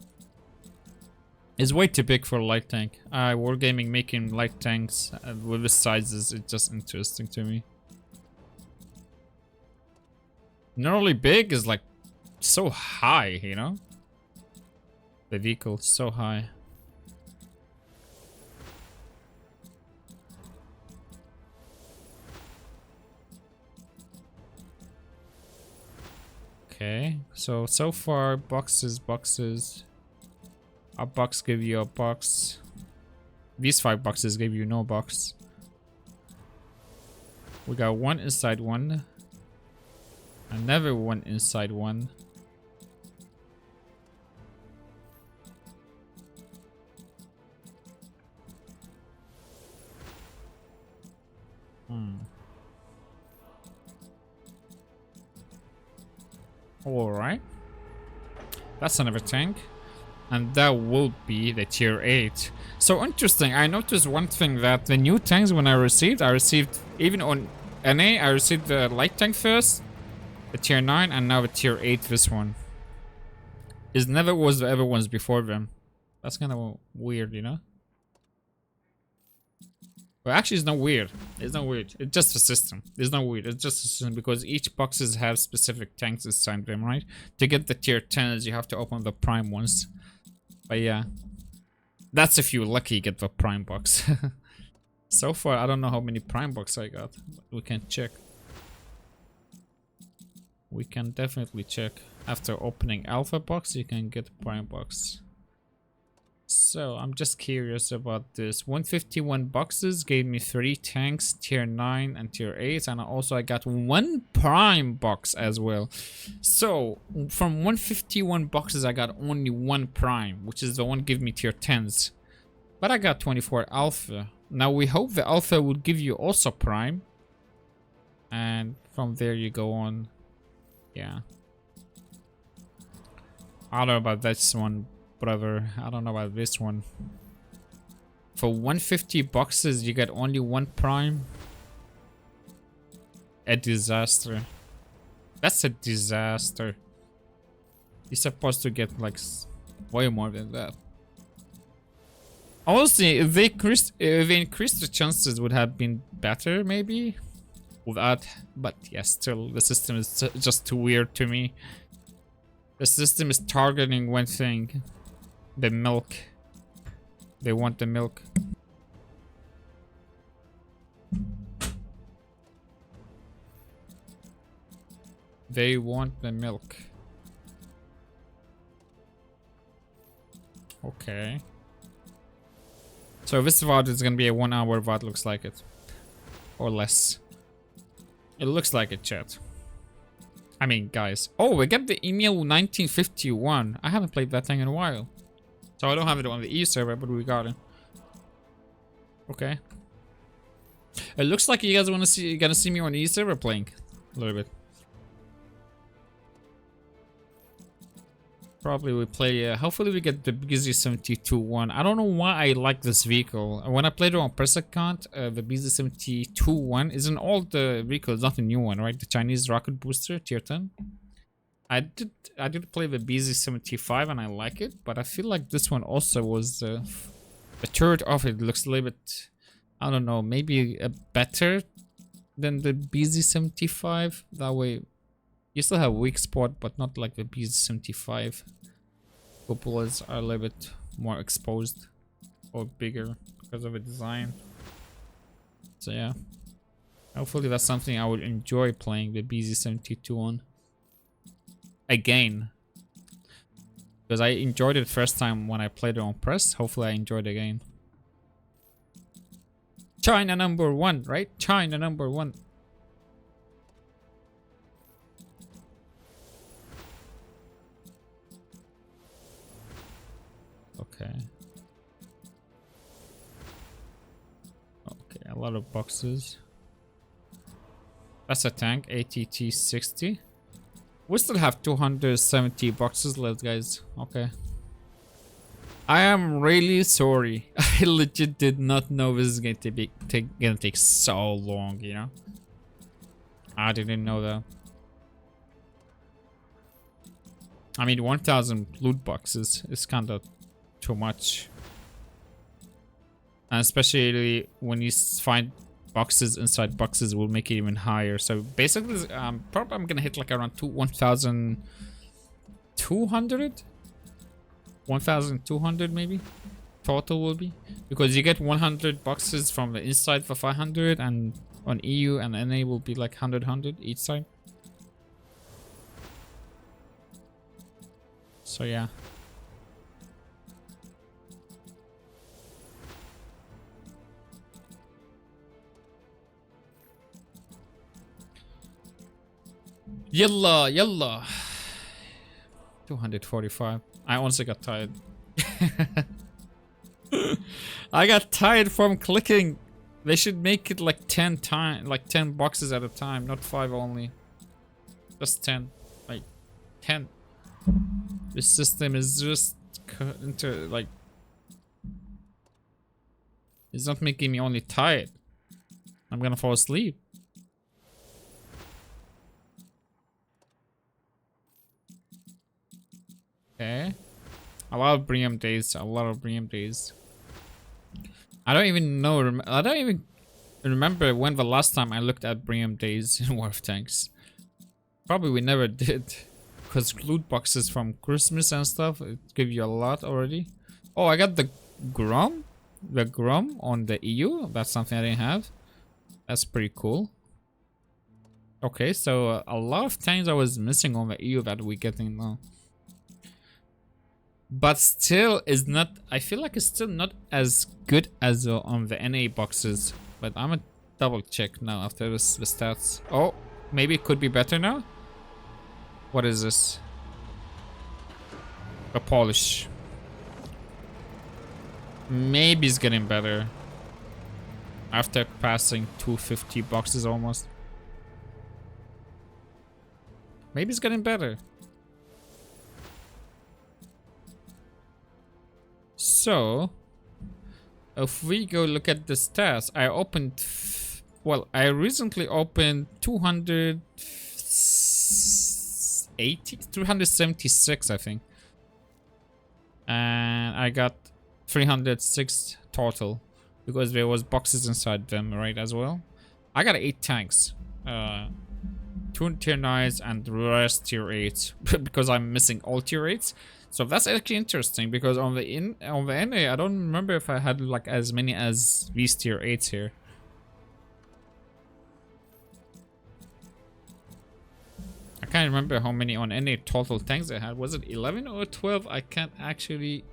It's way too big for a light tank. Wargaming making light tanks with the sizes, it's just interesting to me. Not only big, is like so high, you know? The vehicle is so high. Okay, so far boxes. A box give you a box. These 5 boxes give you no box. We got one inside one. Another one inside one. Alright. That's another tank. And that will be the tier 8. So interesting, I noticed one thing, that the new tanks when I received even on NA, I received the light tank first, the tier 9, and now the tier 8, this one. It never was the other ones before them. That's kind of weird, you know? Well, actually it's not weird. It's not weird. It's just a system. It's not weird. It's just a system because each boxes have specific tanks assigned them, right? To get the tier 10s, you have to open the prime ones. But yeah, that's if you're lucky get the prime box. So far, I don't know how many prime box I got. But we can check. We can definitely check. After opening alpha box, you can get prime box. So I'm just curious about this. 151 boxes gave me 3 tanks, tier 9 and tier 8, and also I got 1 prime box as well. So from 151 boxes I got only 1 prime, which is the one give me tier 10s. But I got 24 alpha. Now we hope the alpha will give you also prime. And from there you go on. Yeah. I don't know about this one, brother. I don't know about this one. For 150 boxes, you get only 1 prime. A disaster. That's a disaster. You're supposed to get like way more than that. Honestly, if they increased the chances, would have been better maybe. Without, but yeah, still the system is just too weird to me. The system is targeting one thing. The milk. They want the milk. They want the milk. Okay. So this VOD is gonna be a 1 hour VOD, looks like it. Or less. It looks like it, chat. I mean, guys. Oh, we got the email 1951. I haven't played that thing in a while. So I don't have it on the E server, but we got it. Okay. It looks like you guys want to see, you're gonna see me on the E server playing a little bit. Probably we play, hopefully we get the BZ72-1. I don't know why I like this vehicle. When I played it on press account, the BZ72-1 is an old vehicle, it's not a new one, right? The Chinese rocket booster, tier 10. I did play the BZ75 and I like it, but I feel like this one also was a third of it. Looks a little bit, I don't know, maybe better than the BZ75. That way, you still have weak spot, but not like the BZ75. Cupolas are a little bit more exposed or bigger because of the design. So yeah, hopefully that's something I would enjoy playing the BZ72 on again, because I enjoyed it first time when I played it on press. Hopefully I enjoyed it again. China #1, right? China #1. Okay. Okay, a lot of boxes. That's a tank, ATT-60. We still have 270 boxes left, guys. Okay. I am really sorry. I legit did not know this is going to be gonna take so long, you know? I didn't know that. I mean, 1,000 loot boxes is kind of too much, and especially when you find boxes inside boxes will make it even higher. So basically probably I'm gonna hit like around 1,200 maybe total will be, because you get 100 boxes from the inside for 500, and on EU and NA will be like 100 each side. So yeah. Yalla, yalla. 245. I honestly got tired. I got tired from clicking. They should make it like 10 times, like 10 boxes at a time, not 5 only. Just 10. Like 10. This system is just like, it's not making me only tired. I'm gonna fall asleep. Okay. A lot of Briam days. A lot of Briam days. I don't even know. I don't even remember when the last time I looked at Briam days in War of Tanks. Probably we never did. Because loot boxes from Christmas and stuff, it give you a lot already. Oh, I got the Grom. The Grom on the EU. That's something I didn't have. That's pretty cool. Okay, so a lot of times I was missing on the EU that we're getting now. But still is not, I feel like it's still not as good as on the NA boxes. But I'm gonna double check now after this, the stats. Oh, maybe it could be better now? What is this? A polish. Maybe it's getting better. After passing 250 boxes almost. Maybe it's getting better. So, if we go look at the stats, I opened, well, I recently opened 376, I think. And I got 306 total because there was boxes inside them, right, as well. I got 8 tanks. 2 tier 9s and the rest tier 8s because I'm missing all tier 8s. So that's actually interesting because on the NA I don't remember if I had like as many as these tier 8s here. I can't remember how many on NA total tanks I had. Was it 11 or 12? I can't actually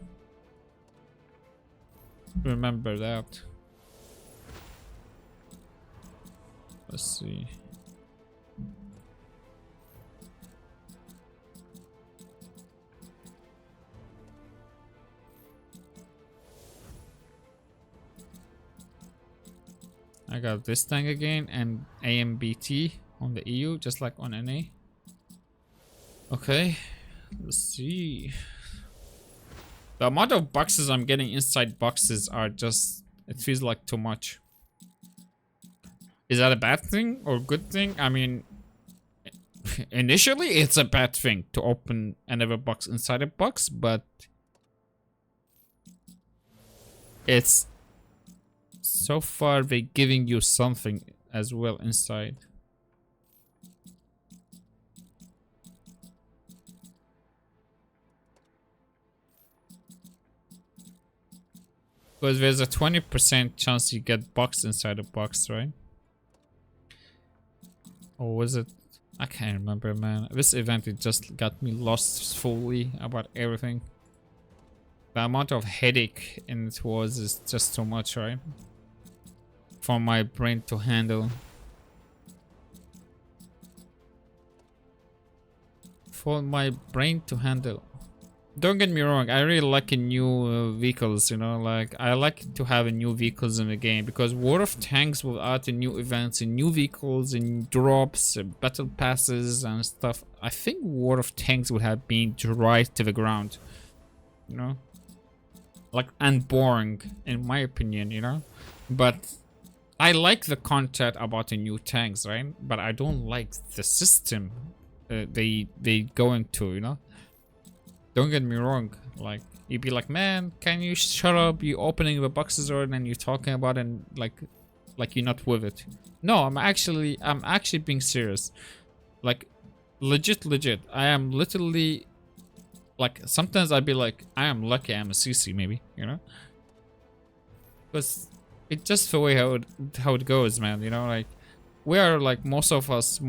remember that. Let's see. I got this tank again and AMBT on the EU, just like on NA. Okay, let's see. The amount of boxes I'm getting inside boxes are just, it feels like too much. Is that a bad thing or good thing? I mean, initially it's a bad thing to open another box inside a box, but it's so far they're giving you something as well inside. Because there's a 20% chance you get box inside a box, right? Or was it? I can't remember, man. This event, it just got me lost fully about everything. The amount of headache in it was is just too much, right? For my brain to handle. For my brain to handle. Don't get me wrong, I really like new vehicles, you know, like I like to have new vehicles in the game because War of Tanks will add new events and new vehicles and drops and battle passes and stuff. I think War of Tanks would have been dry to the ground, you know, like, and boring in my opinion, you know, but I like the content about the new tanks, right? But I don't like the system they go into, you know. Don't get me wrong, like, you'd be like, man, can you shut up? You opening the boxes or and you're talking about it and like you're not with it. No, I'm actually being serious. Like, legit. I am literally, like, sometimes I'd be like, I am lucky I'm a CC, maybe, you know? Because it's just the way how it goes, man, you know, like, we are like most of us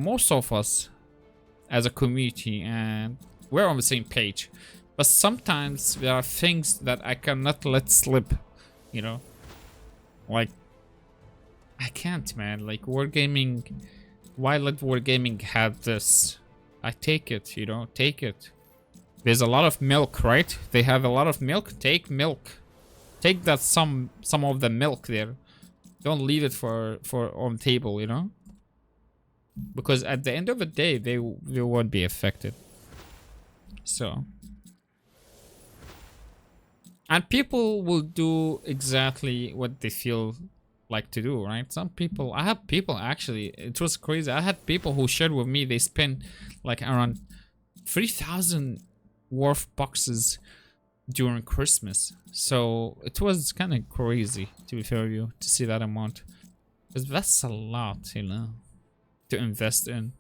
as a community, and we're on the same page. But sometimes there are things that I cannot let slip, you know? Like, I can't, man. Like, Wargaming, why let Wargaming have this? I take it, you know, take it. There's a lot of milk, right? They have a lot of milk. Take milk. Take that some of the milk there. Don't leave it for on table, you know? Because at the end of the day, they won't be affected. So, and people will do exactly what they feel like to do, right? Some people, I have people actually, it was crazy. I had people who shared with me, they spent like around 3,000 worth boxes during Christmas. So it was kind of crazy, to be fair with you, to see that amount. Because that's a lot, you know, to invest in.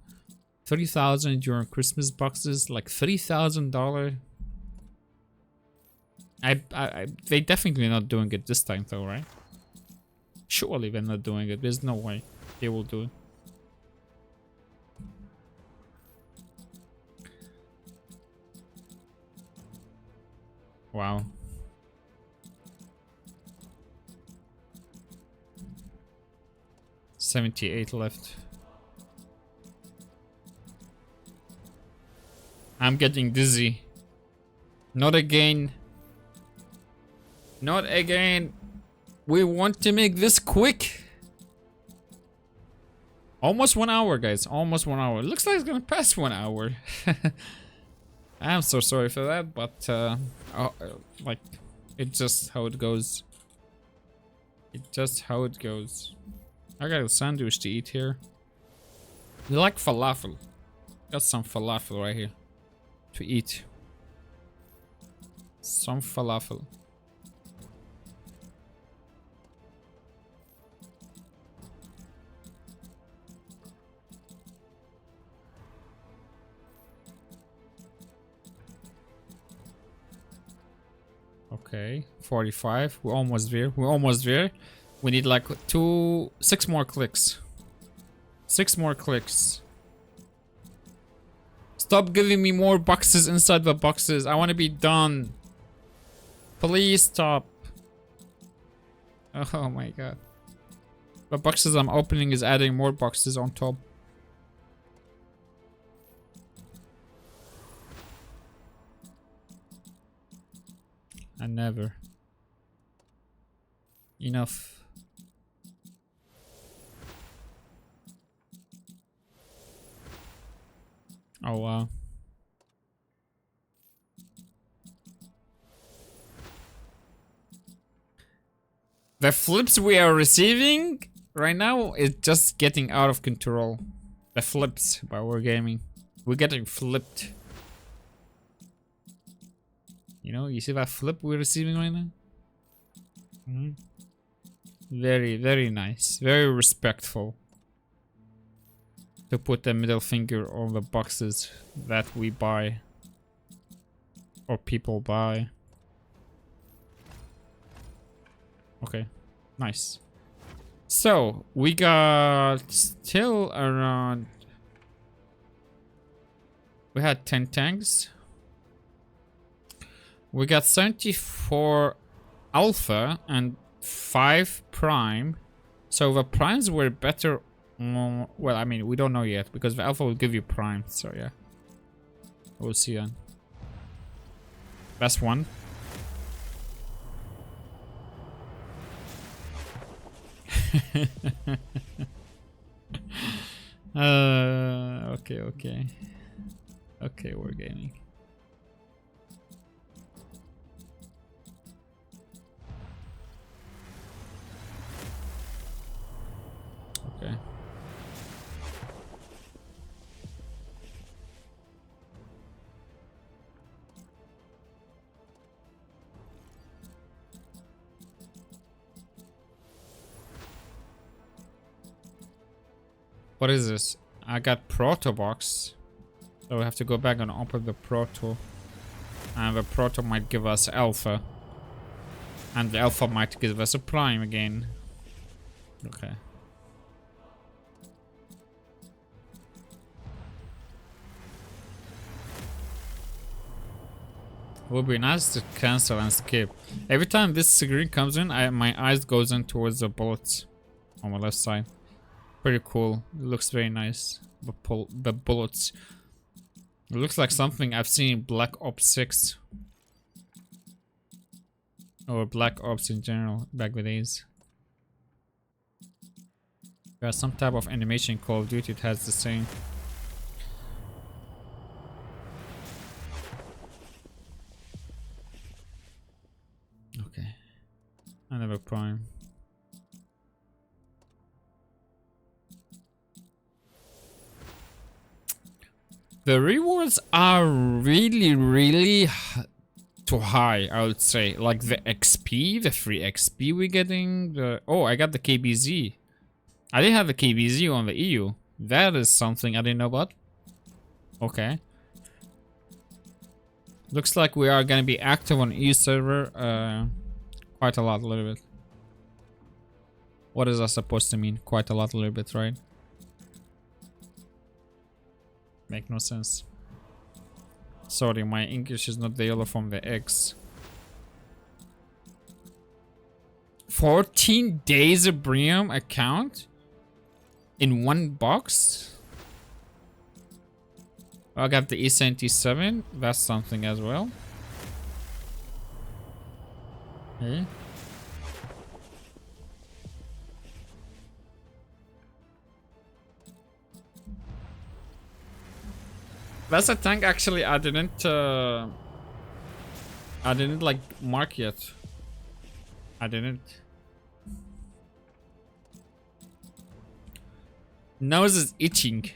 30,000 during Christmas boxes, like $3,000. They definitely not doing it this time though, right? Surely they're not doing it. There's no way they will do it. Wow. $78 left. I'm getting dizzy. Not again. Not again. We want to make this quick. Almost 1 hour, guys. Almost 1 hour. Looks like it's gonna pass 1 hour. I'm so sorry for that, but like, it's just how it goes. It's just how it goes. I got a sandwich to eat here. You like falafel? Got some falafel right here to eat. Some falafel. Okay, 45. We're almost there. We're almost there. We need like 6 more clicks. 6 more clicks. Stop giving me more boxes inside the boxes. I want to be done. Please stop. Oh my god. The boxes I'm opening is adding more boxes on top. And never. Enough. Oh wow. The flips we are receiving right now is just getting out of control. The flips by Wargaming. We're getting flipped. You know, you see that flip we're receiving right now? Very, very nice. Very respectful. To put the middle finger on the boxes that we buy. Or people buy. Okay, nice. So, we got still around... We had 10 tanks. We got 74 alpha and 5 prime. So the primes were better. Well, I mean, we don't know yet because the alpha will give you prime. So yeah, we'll see then. Best one. Okay. Okay, Wargaming. Okay. What is this? I got proto box. So we have to go back and open the proto. And the proto might give us alpha. And the alpha might give us a prime again. Okay. Would be nice to cancel and skip. Every time this screen comes in, my eyes goes in towards the bullets on my left side. Pretty cool. It looks very nice. The bullets. It looks like something I've seen in Black Ops 6. Or Black Ops in general, back in the days. There's some type of animation Call of Duty, it has the same. Okay. Another prime. The rewards are really too high, I would say. Like the XP, the free XP we're getting. Oh, I got the KBZ. I didn't have the KBZ on the EU. That is something I didn't know about. Okay. Looks like we are gonna be active on EU server quite a little bit. What is that supposed to mean? Quite a little bit, right? Make no sense. Sorry, my English is not the yellow from the X. 14 days of premium account in one box. I got the E77. That's something as well. Okay. That's a tank actually I didn't like mark yet. I didn't. Nose is itching.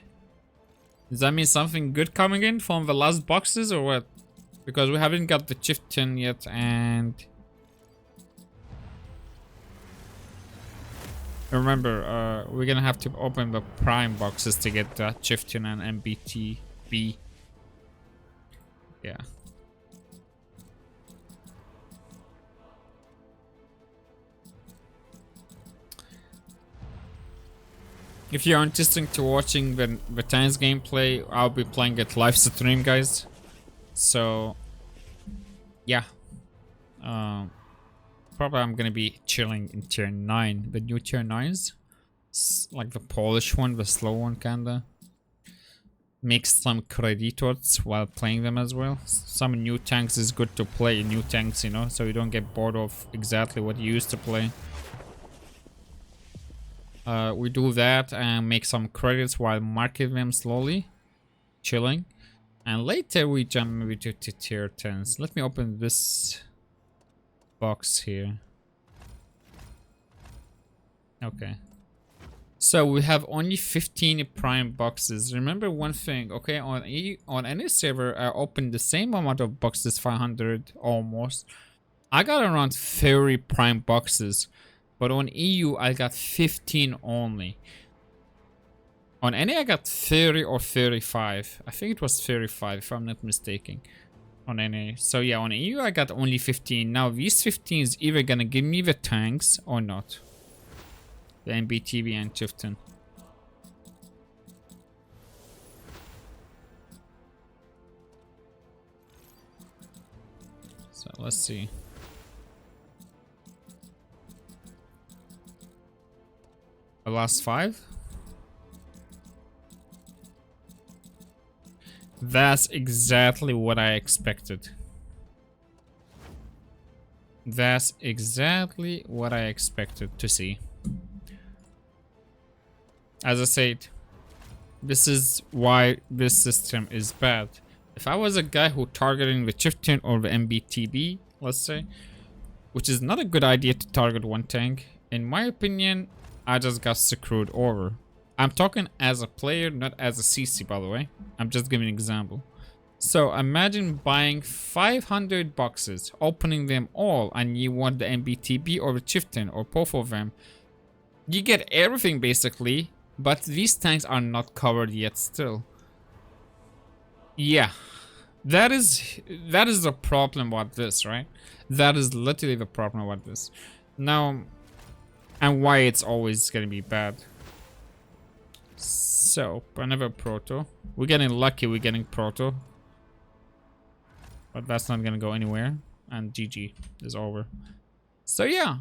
Does that mean something good coming in from the last boxes or what? Because we haven't got the chieftain yet, and remember, we're gonna have to open the prime boxes to get the chieftain and MBTB. Yeah. If you're interested to watching the tanks gameplay, I'll be playing it live stream, guys. So, yeah. Probably I'm gonna be chilling in tier 9, the new tier 9s. Like the Polish one, the slow one kinda. Make some creditors while playing them as well. Some new tanks is good to play new tanks, you know, so you don't get bored of exactly what you used to play. We do that and make some credits while marking them slowly, chilling, and later we jump maybe to tier 10s. Let me open this box here. Okay, so we have only 15 prime boxes. Remember one thing, okay? On any server, I opened the same amount of boxes, 500 almost. I got around 30 prime boxes. But on EU, I got 15 only. On NA, I got 30 or 35. I think it was 35, if I'm not mistaken, on NA. So yeah, on EU, I got only 15. Now, these 15 is either gonna give me the tanks or not. The MBTV and chieftain. So let's see. The last 5? That's exactly what I expected. That's exactly what I expected to see. As I said, this is why this system is bad. If I was a guy who targeting the chieftain or the MBTB, let's say, which is not a good idea to target one tank, in my opinion, I just got screwed over. I'm talking as a player, not as a CC, by the way. I'm just giving an example. So imagine buying 500 boxes, opening them all, and you want the MBTB or the chieftain or both of them. You get everything basically, but these tanks are not covered yet still. Yeah, that is the problem about this, right? That is literally the problem about this. Now, and why it's always gonna be bad. So, another proto. We're getting lucky we're getting proto. But that's not gonna go anywhere. And GG is over. So yeah.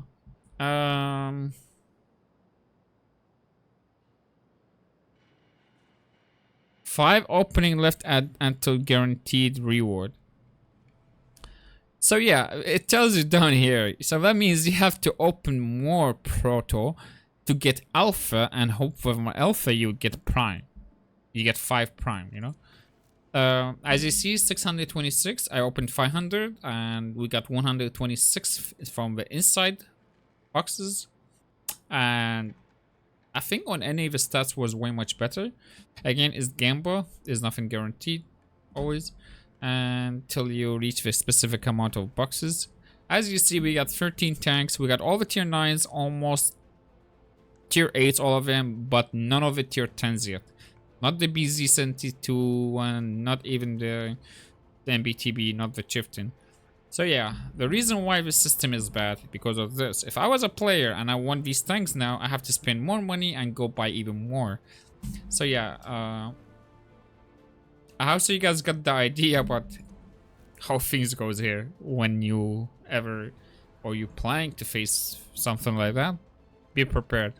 5 opening left until guaranteed reward. So yeah, it tells you down here. So that means you have to open more proto to get alpha, and hope for more alpha you get prime. You get 5 prime, you know. As you see, 626. I opened 500, and we got 126 from the inside boxes. And I think on any of the stats was way much better. Again, it's gamble. There's nothing guaranteed always until you reach the specific amount of boxes. As you see, we got 13 tanks. We got all the tier 9s, almost tier 8s, all of them, but none of the tier 10s yet. Not the BZ72 one, not even the MBTB, not the chieftain. So yeah, the reason why this system is bad because of this. If I was a player and I want these tanks now, I have to spend more money and go buy even more. So yeah, I hope so you guys got the idea about how things goes here when you ever or you planning to face something like that, be prepared.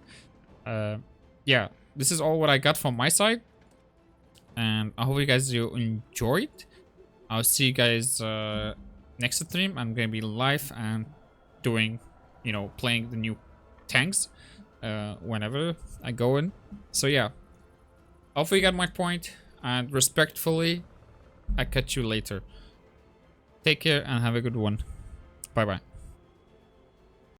Yeah, this is all what I got from my side, and I hope you guys enjoyed. I'll see you guys next stream. I'm gonna be live and doing, you know, playing the new tanks whenever I go in. So yeah, hopefully you got my point, and respectfully, I catch you later. Take care and have a good one. Bye bye.